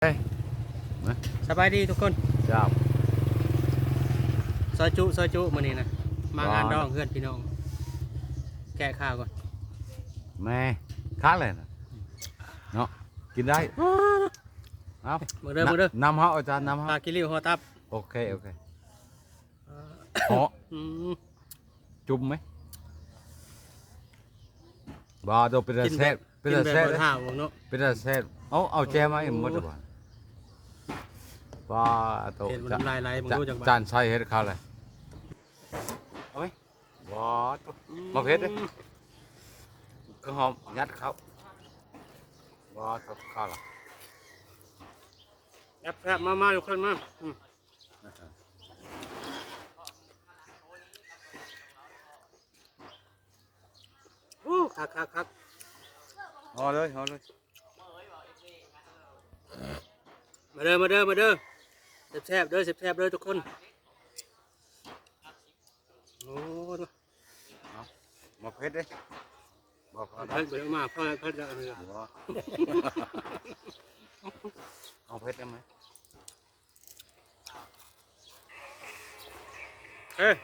เฮ้ยสบายดีทุกคนเจ้าซอยจุมื้อนี้นะมางานดองเพื่อนพี่น้องแกะข้าวก่อนแม่ค้าเลยนะเนาะกินได้เอา มื้อเด้อน ำเขาอาจารย์นำเขา ปลากิริวฮอตับโอเคเหาะจุ่มไหมบ่ตัวเป็นเซตเป็นเซต ข้าวเนาะเป็นเซตเอาแจมาอีกหมดบ่ว่าตัว เห็นมันลายๆมึงรู้จักบ่ จานใส่เฮ็ดข้าวเลยเอาไหมบ่ตัวมาเผ็ดเลยก็หอมยัดเข้าบ่ตัวข้าวล่ะแซ่บมาทุกคนมาคักเอาเลยมาเด้อแซ่บเด้อทุกคนโอ้ดูมาเผ็ดเลยบ่พอ เพิ่นมาเพิ่นจะนี่ เอาเผ็ดได้ไหมเอ้ย